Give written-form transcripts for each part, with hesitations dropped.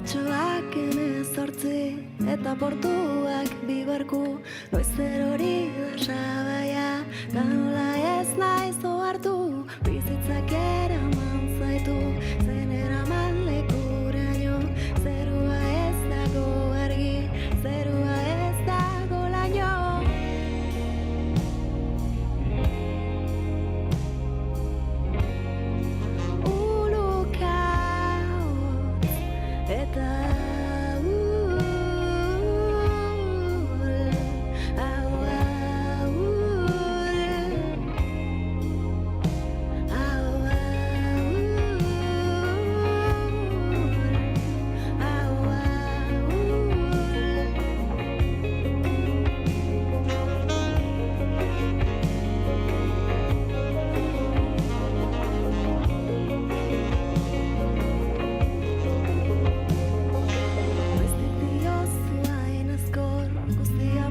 Martxoak 18 eta portuak bi barku, noiz erori da sabaia, da nola ez naiz ohartu, bizitzak eraman zaitu, zen eraman lekuraino, zerua ez dago argi, zerua ez dago laino. Eta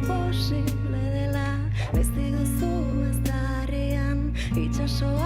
posible dela, beste duzu ez da herrian, itxaso